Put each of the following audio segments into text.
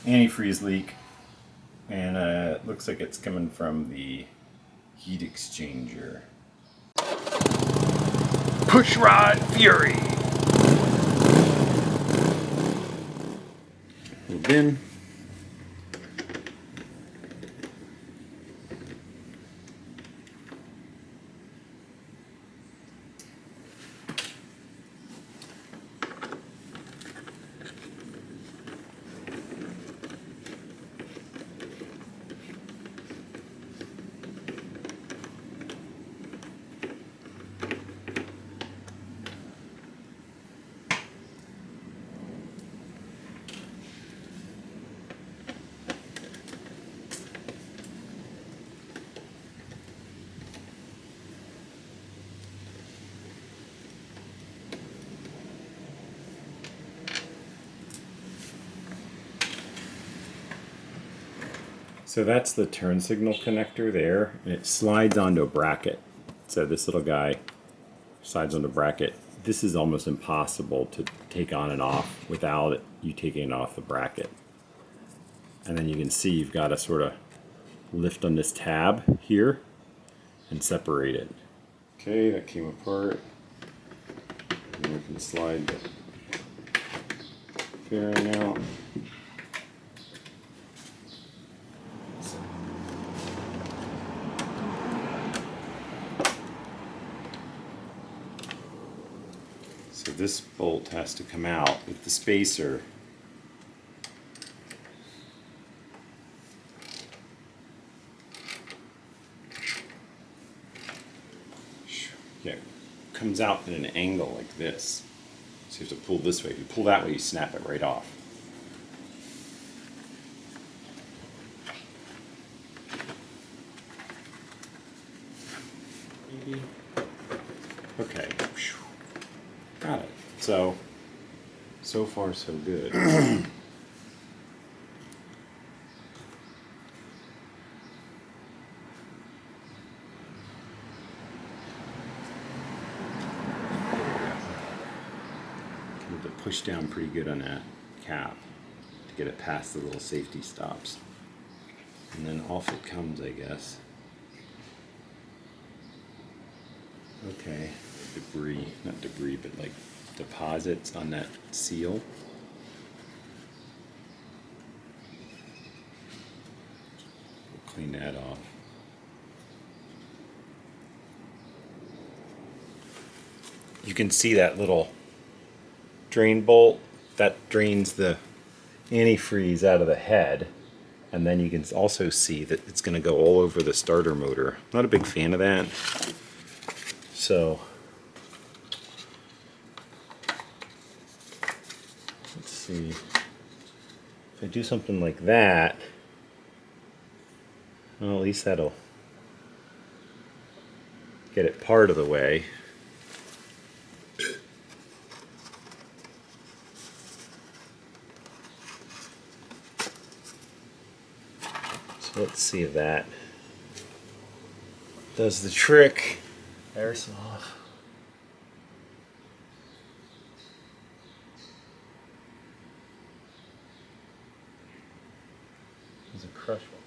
antifreeze leak, and it looks like it's coming from the heat exchanger. Push rod fury. Little bin. So that's the turn signal connector there, and it slides onto a bracket. So this little guy slides onto a bracket. This is almost impossible to take on and off without you taking it off the bracket. And then you can see you've got to sort of lift on this tab here and separate it. Okay, that came apart. And we can slide the fairing out. So this bolt has to come out with the spacer. Yeah, it comes out at an angle like this. So you have to pull this way. If you pull that way, you snap it right off. Okay. Got it. So far so good. There's to push down pretty good on that cap to get it past the little safety stops. And then off it comes, I guess. Okay, debris, not debris, but like deposits on that seal. We'll clean that off. You can see that little drain bolt that drains the antifreeze out of the head, and then you can also see that it's going to go all over the starter motor. I'm not a big fan of that. So let's see, if I do something like that, well, at least that'll get it part of the way. So let's see if that does the trick. There's off. There's a crush one.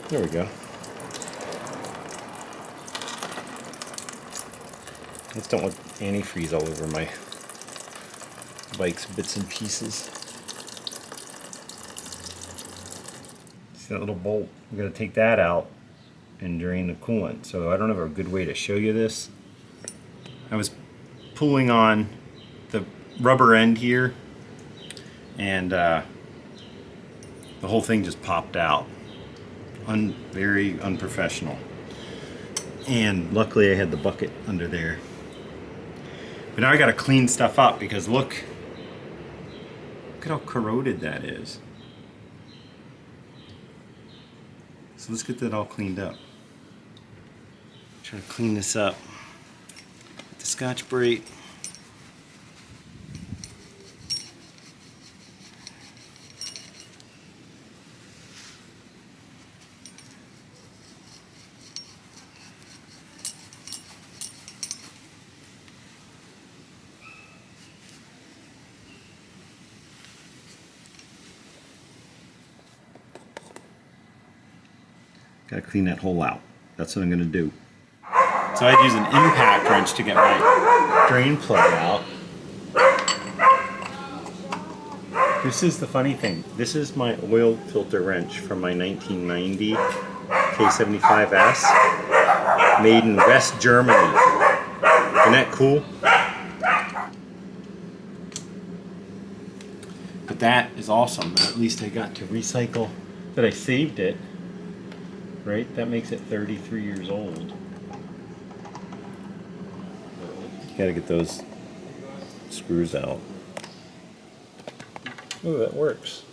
There we go. I just don't want antifreeze all over my bike's bits and pieces. See that little bolt? I'm going to take that out and drain the coolant. So I don't have a good way to show you this. I was pulling on the rubber end here, and the whole thing just popped out. Very unprofessional. And luckily I had the bucket under there. But now I gotta clean stuff up because look at how corroded that is. So let's get that all cleaned up. Try to clean this up with the Scotch-Brite. Gotta clean that hole out. That's what I'm gonna do. So I'd use an impact wrench to get my drain plug out. This is the funny thing. This is my oil filter wrench from my 1990 K75S, made in West Germany. Isn't that cool? But that is awesome. At least I got to recycle, that I saved it, right? That makes it 33 years old. You gotta get those screws out. Ooh, that works.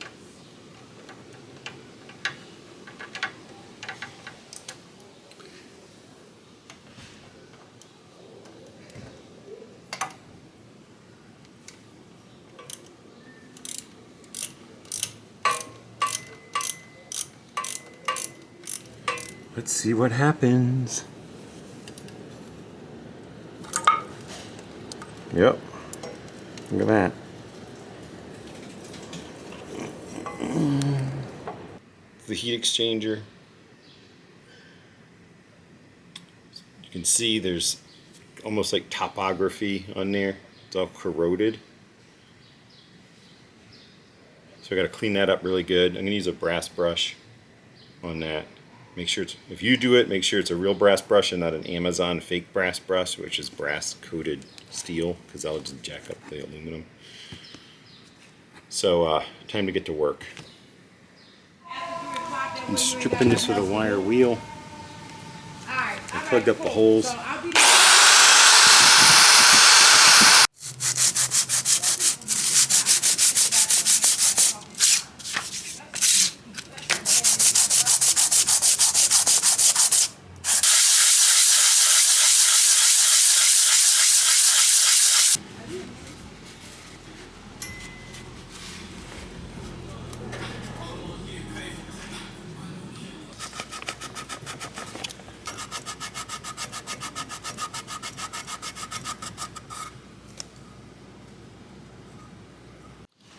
Let's see what happens. Yep. Look at that. The heat exchanger. You can see there's almost like topography on there. It's all corroded. So I got to clean that up really good. I'm going to use a brass brush on that. Make sure it's, if you do it, make sure it's a real brass brush and not an Amazon fake brass brush, which is brass coated steel, because that'll just jack up the aluminum. So time to get to work. I'm stripping this with a wire wheel. I plugged up the holes.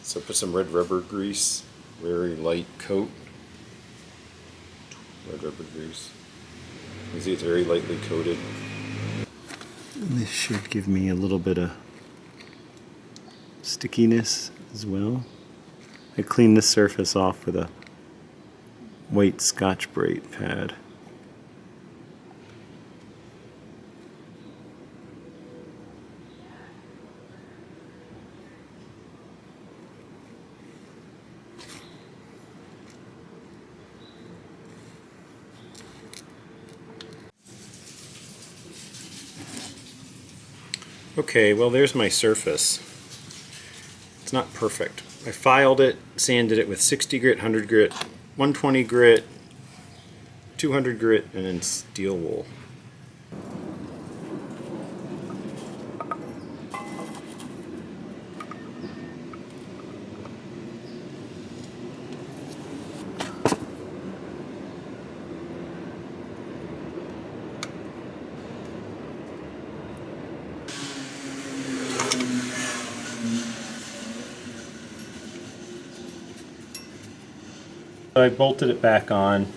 So put some red rubber grease, very light coat. Red rubber grease. You can see it's very lightly coated. And this should give me a little bit of stickiness as well. I cleaned this surface off with a white Scotch-Brite pad. Okay, well there's my surface. It's not perfect. I filed it, sanded it with 60 grit, 100 grit, 120 grit, 200 grit, and then steel wool. I bolted it back on,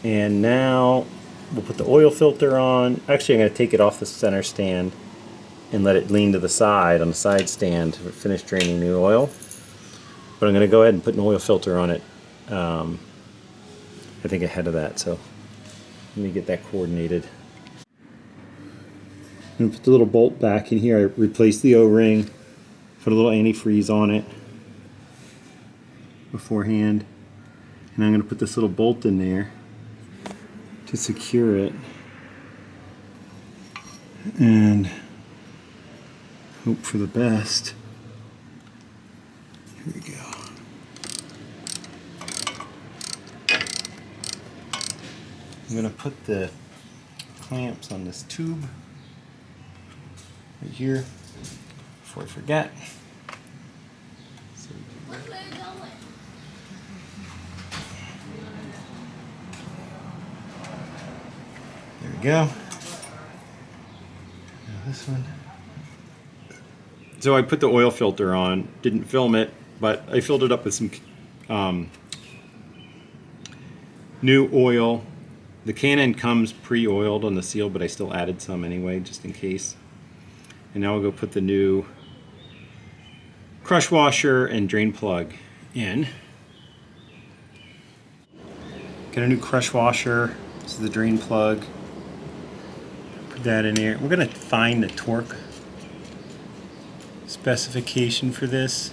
and now we'll put the oil filter on. Actually, I'm going to take it off the center stand and let it lean to the side on the side stand to finish draining the oil. But I'm going to go ahead and put an oil filter on it, I think ahead of that, so let me get that coordinated. I'm going to put the little bolt back in here. I replaced the O-ring, put a little antifreeze on it beforehand, and I'm going to put this little bolt in there to secure it and hope for the best. Here we go. I'm going to put the clamps on this tube right here before I forget. There we go. Now this one. So I put the oil filter on, didn't film it, but I filled it up with some new oil. The cannon comes pre-oiled on the seal, but I still added some anyway, just in case. And now we'll go put the new crush washer and drain plug in. Get a new crush washer. This is the drain plug. Put that in there. We're going to find the torque specification for this.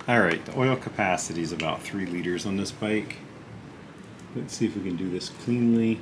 Alright, the oil capacity is about 3 liters on this bike. Let's see if we can do this cleanly.